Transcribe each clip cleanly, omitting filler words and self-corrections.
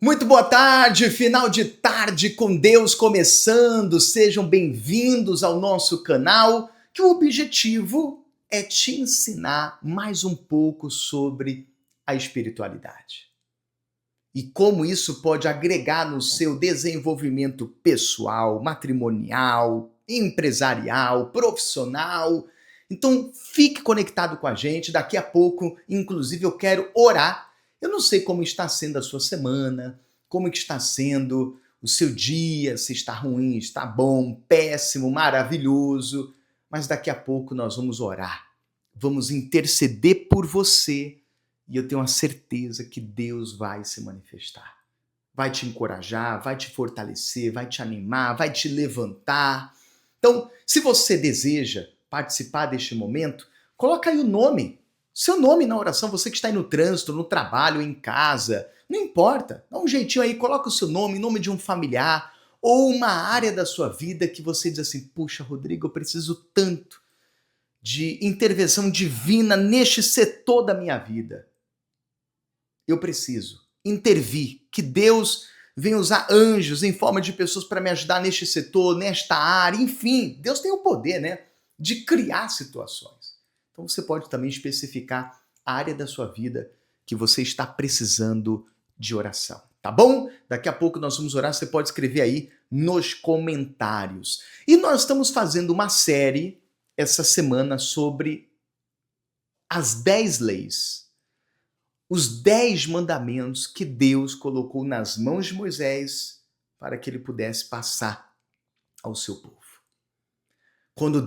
Muito boa tarde, final de tarde com Deus começando. Sejam bem-vindos ao nosso canal, que o objetivo é te ensinar mais um pouco sobre a espiritualidade e como isso pode agregar no seu desenvolvimento pessoal, matrimonial, empresarial, profissional. Então, fique conectado com a gente. Daqui a pouco, inclusive, eu quero orar. Eu não sei como está sendo a sua semana, como que está sendo o seu dia, se está ruim, está bom, péssimo, maravilhoso, mas daqui a pouco nós vamos orar. Vamos interceder por você e eu tenho a certeza que Deus vai se manifestar. Vai te encorajar, vai te fortalecer, vai te animar, vai te levantar. Então, se você deseja participar deste momento, coloca aí o nome, seu nome na oração, você que está aí no trânsito, no trabalho, em casa, não importa, dá um jeitinho aí, coloca o seu nome de um familiar ou uma área da sua vida que você diz assim, puxa, Rodrigo, eu preciso tanto de intervenção divina neste setor da minha vida. Eu preciso intervir, que Deus venha usar anjos em forma de pessoas para me ajudar neste setor, nesta área, enfim, Deus tem o poder, né, de criar situações. Então você pode também especificar a área da sua vida que você está precisando de oração, tá bom? Daqui a pouco nós vamos orar, você pode escrever aí nos comentários. E nós estamos fazendo uma série essa semana sobre as 10 leis. Os 10 mandamentos que Deus colocou nas mãos de Moisés para que ele pudesse passar ao seu povo. Quando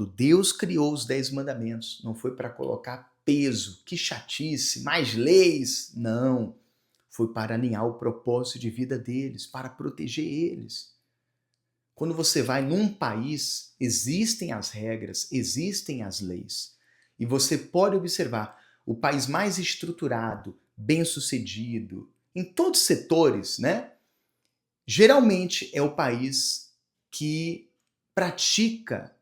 Deus criou os 10 mandamentos, não foi para colocar peso, que chatice, mais leis, não. Foi para alinhar o propósito de vida deles, para proteger eles. Quando você vai num país, existem as regras, existem as leis. E você pode observar, o país mais estruturado, bem-sucedido, em todos os setores, né? Geralmente é o país que pratica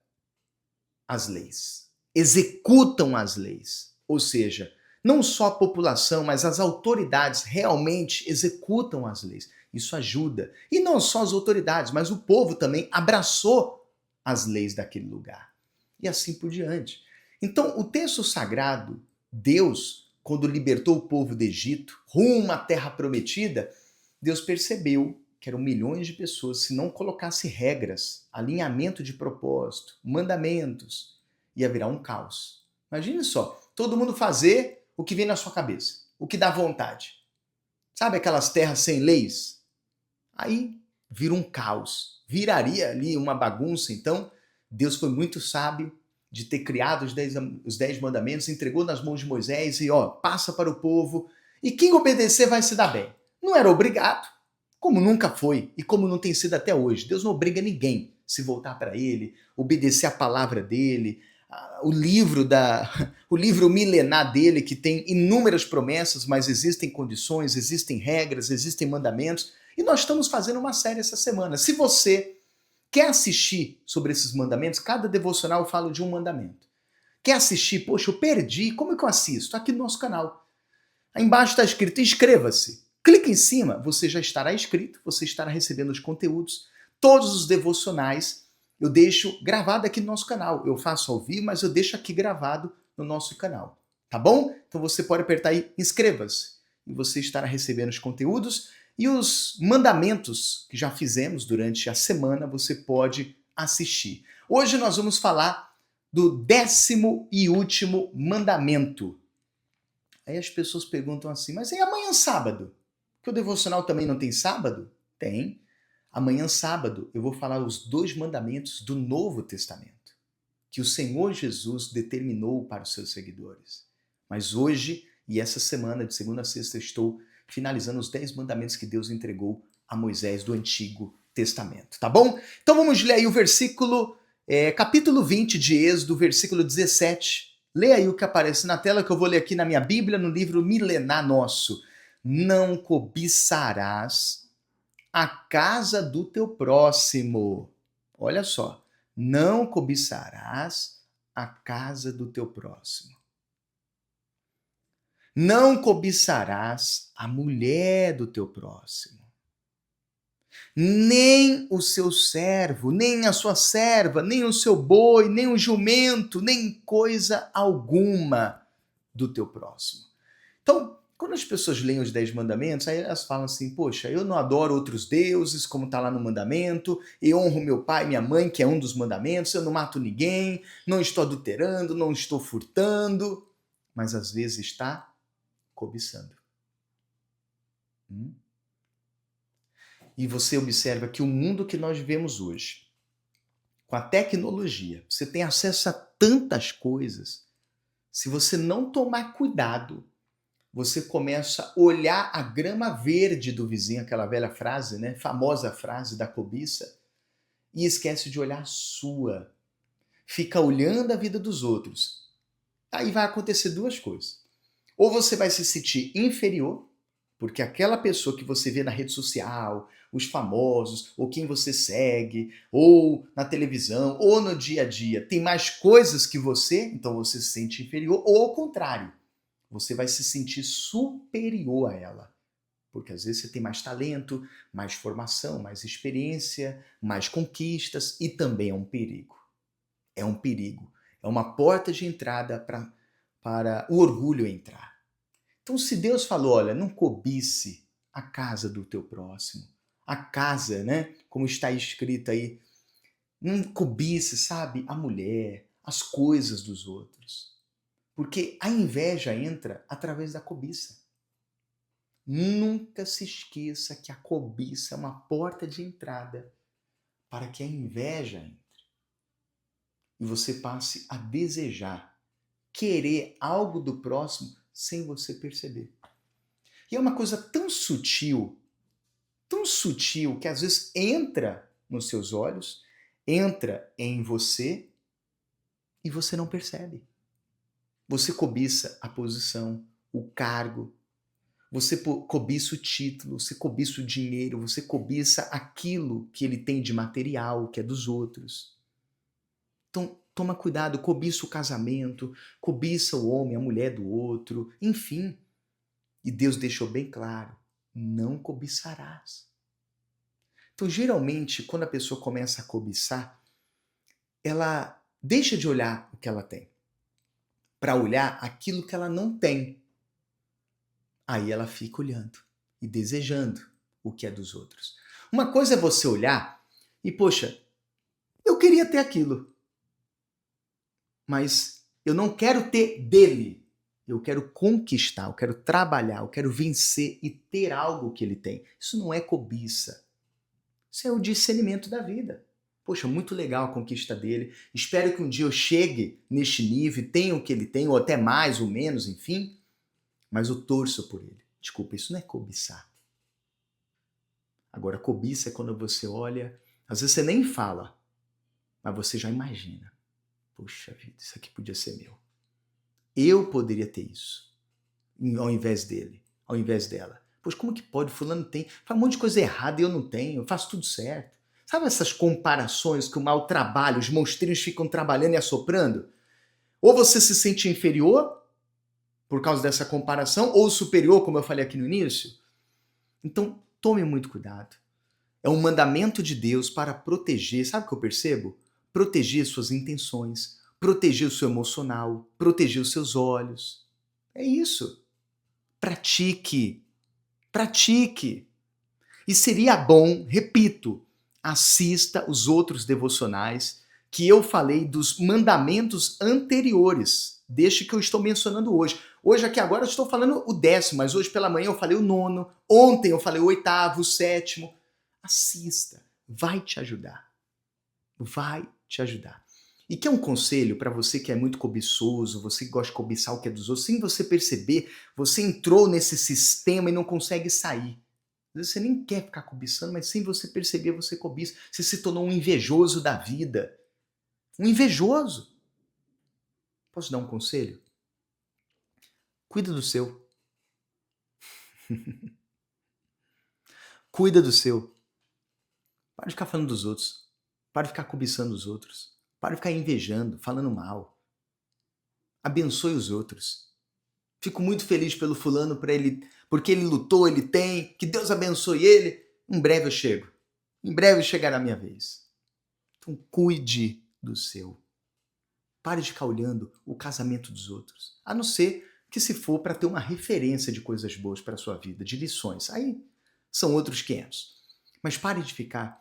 as leis, executam as leis. Ou seja, não só a população, mas as autoridades realmente executam as leis. Isso ajuda. E não só as autoridades, mas o povo também abraçou as leis daquele lugar. E assim por diante. Então, o texto sagrado, Deus, quando libertou o povo do Egito, rumo à terra prometida, Deus percebeu que eram milhões de pessoas, se não colocasse regras, alinhamento de propósito, mandamentos, ia virar um caos. Imagine só, todo mundo fazer o que vem na sua cabeça, o que dá vontade. Sabe aquelas terras sem leis? Aí vira um caos, viraria ali uma bagunça. Então, Deus foi muito sábio de ter criado os 10 mandamentos, entregou nas mãos de Moisés e passa para o povo. E quem obedecer vai se dar bem. Não era obrigado, como nunca foi e como não tem sido até hoje. Deus não obriga ninguém a se voltar para ele, obedecer a palavra dele, o livro milenar dele, que tem inúmeras promessas, mas existem condições, existem regras, existem mandamentos. E nós estamos fazendo uma série essa semana. Se você quer assistir sobre esses mandamentos, cada devocional eu falo de um mandamento. Quer assistir? Poxa, eu perdi, como é que eu assisto? Aqui no nosso canal. Aí embaixo está escrito inscreva-se. Clica em cima, você já estará inscrito, você estará recebendo os conteúdos. Todos os devocionais eu deixo gravado aqui no nosso canal. Eu faço ao vivo, mas eu deixo aqui gravado no nosso canal. Tá bom? Então você pode apertar aí inscreva-se e você estará recebendo os conteúdos e os mandamentos que já fizemos durante a semana você pode assistir. Hoje nós vamos falar do 10º e último mandamento. Aí as pessoas perguntam assim, mas e amanhã sábado? Que o devocional também não tem sábado? Tem. Amanhã sábado eu vou falar os 2 mandamentos do Novo Testamento, que o Senhor Jesus determinou para os seus seguidores. Mas hoje e essa semana, de segunda a sexta, estou finalizando os 10 mandamentos que Deus entregou a Moisés do Antigo Testamento, tá bom? Então vamos ler aí o capítulo 20 de Êxodo, versículo 17. Lê aí o que aparece na tela, que eu vou ler aqui na minha Bíblia, no livro milenar nosso. Não cobiçarás a casa do teu próximo. Olha só. Não cobiçarás a casa do teu próximo. Não cobiçarás a mulher do teu próximo, nem o seu servo, nem a sua serva, nem o seu boi, nem o jumento, nem coisa alguma do teu próximo. Então, quando as pessoas leem os 10 mandamentos, aí elas falam assim, poxa, eu não adoro outros deuses, como está lá no mandamento, eu honro meu pai e minha mãe, que é um dos mandamentos, eu não mato ninguém, não estou adulterando, não estou furtando, mas às vezes está cobiçando. E você observa que o mundo que nós vivemos hoje, com a tecnologia, você tem acesso a tantas coisas, se você não tomar cuidado, você começa a olhar a grama verde do vizinho, aquela velha frase, né? Famosa frase da cobiça, e esquece de olhar a sua. Fica olhando a vida dos outros. Aí vai acontecer duas coisas. Ou você vai se sentir inferior, porque aquela pessoa que você vê na rede social, os famosos, ou quem você segue, ou na televisão, ou no dia a dia, tem mais coisas que você, então você se sente inferior, ou ao contrário, você vai se sentir superior a ela. Porque às vezes você tem mais talento, mais formação, mais experiência, mais conquistas e também é um perigo. É um perigo. É uma porta de entrada para o orgulho entrar. Então, se Deus falou, olha, não cobice a casa do teu próximo, a casa, né? Como está escrito aí, não cobice, sabe, a mulher, as coisas dos outros. Porque a inveja entra através da cobiça. Nunca se esqueça que a cobiça é uma porta de entrada para que a inveja entre e você passe a desejar, querer algo do próximo sem você perceber. E é uma coisa tão sutil, que às vezes entra nos seus olhos, entra em você e você não percebe. Você cobiça a posição, o cargo, você cobiça o título, você cobiça o dinheiro, você cobiça aquilo que ele tem de material, que é dos outros. Então, toma cuidado, cobiça o casamento, cobiça o homem, a mulher do outro, enfim. E Deus deixou bem claro, não cobiçarás. Então, geralmente, quando a pessoa começa a cobiçar, ela deixa de olhar o que ela tem, para olhar aquilo que ela não tem. Aí ela fica olhando e desejando o que é dos outros. Uma coisa é você olhar e, poxa, eu queria ter aquilo, mas eu não quero ter dele. Eu quero conquistar, eu quero trabalhar, eu quero vencer e ter algo que ele tem. Isso não é cobiça. Isso é o discernimento da vida. Poxa, muito legal a conquista dele. Espero que um dia eu chegue neste nível, tenha o que ele tem, ou até mais ou menos, enfim. Mas eu torço por ele. Desculpa, isso não é cobiçar. Agora, cobiça é quando você olha, às vezes você nem fala, mas você já imagina. Poxa vida, isso aqui podia ser meu. Eu poderia ter isso, ao invés dele, ao invés dela. Poxa, como que pode? Fulano tem, faz um monte de coisa errada e eu não tenho, eu faço tudo certo. Sabe essas comparações que o mau trabalho, os monstrinhos ficam trabalhando e assoprando? Ou você se sente inferior por causa dessa comparação, ou superior, como eu falei aqui no início. Então, tome muito cuidado. É um mandamento de Deus para proteger, sabe o que eu percebo? Proteger suas intenções, proteger o seu emocional, proteger os seus olhos. É isso. Pratique. Pratique. E seria bom, repito, assista os outros devocionais que eu falei dos mandamentos anteriores, deste que eu estou mencionando hoje. Hoje, aqui agora, eu estou falando o 10º, mas hoje pela manhã eu falei o 9º, ontem eu falei o 8º, o 7º. Assista, vai te ajudar. Vai te ajudar. E que é um conselho para você que é muito cobiçoso, você que gosta de cobiçar o que é dos outros, sem você perceber, você entrou nesse sistema e não consegue sair. Às vezes você nem quer ficar cobiçando, mas sem você perceber, você cobiça. Você se tornou um invejoso da vida. Um invejoso. Posso dar um conselho? Cuida do seu. Cuida do seu. Para de ficar falando dos outros. Para de ficar cobiçando os outros. Para de ficar invejando, falando mal. Abençoe os outros. Fico muito feliz pelo fulano porque ele lutou, ele tem, que Deus abençoe ele. Em breve eu chego. Em breve chegará a minha vez. Então cuide do seu. Pare de ficar olhando o casamento dos outros. A não ser que se for para ter uma referência de coisas boas para a sua vida, de lições. Aí são outros 500. Mas pare de ficar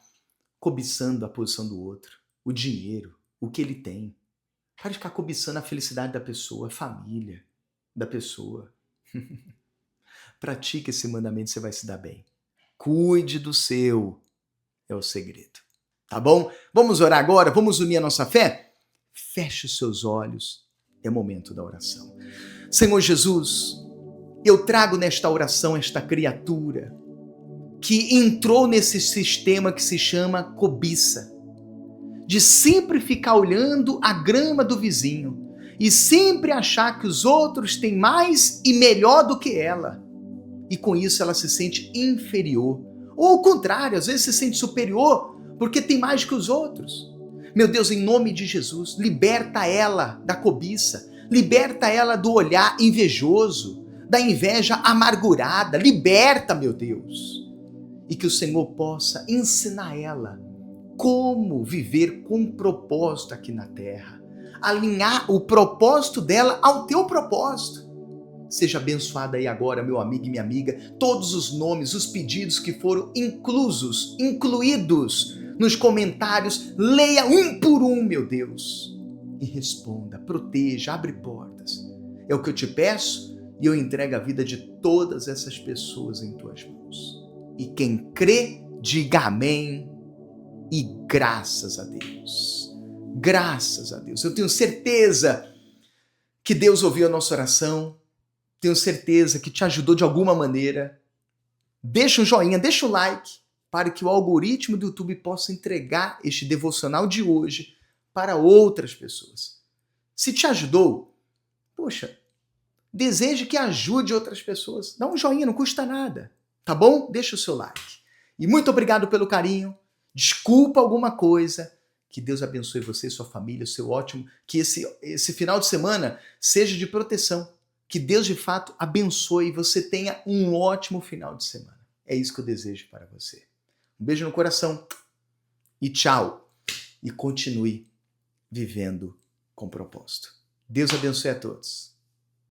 cobiçando a posição do outro, o dinheiro, o que ele tem. Pare de ficar cobiçando a felicidade da pessoa, a família da pessoa. Pratique esse mandamento, você vai se dar bem. Cuide do seu, é o segredo. Tá bom? Vamos orar agora? Vamos unir a nossa fé? Feche os seus olhos, é momento da oração. Senhor Jesus, eu trago nesta oração esta criatura que entrou nesse sistema que se chama cobiça, de sempre ficar olhando a grama do vizinho e sempre achar que os outros têm mais e melhor do que ela. E com isso ela se sente inferior. Ou ao contrário, às vezes se sente superior porque tem mais que os outros. Meu Deus, em nome de Jesus, liberta ela da cobiça, liberta ela do olhar invejoso, da inveja amargurada, liberta, meu Deus. E que o Senhor possa ensinar ela como viver com propósito aqui na terra, alinhar o propósito dela ao teu propósito. Seja abençoada aí agora, meu amigo e minha amiga, todos os nomes, os pedidos que foram incluídos nos comentários, leia um por um, meu Deus, e responda, proteja, abre portas. É o que eu te peço e eu entrego a vida de todas essas pessoas em tuas mãos. E quem crê, diga amém e graças a Deus. Graças a Deus. Eu tenho certeza que Deus ouviu a nossa oração. Tenho certeza que te ajudou de alguma maneira. Deixa um joinha, deixa o like, para que o algoritmo do YouTube possa entregar este devocional de hoje para outras pessoas. Se te ajudou, poxa, deseje que ajude outras pessoas. Dá um joinha, não custa nada, tá bom? Deixa o seu like. E muito obrigado pelo carinho. Desculpa alguma coisa. Que Deus abençoe você e sua família, o seu ótimo. Que esse final de semana seja de proteção. Que Deus, de fato, abençoe e você tenha um ótimo final de semana. É isso que eu desejo para você. Um beijo no coração e tchau. E continue vivendo com propósito. Deus abençoe a todos.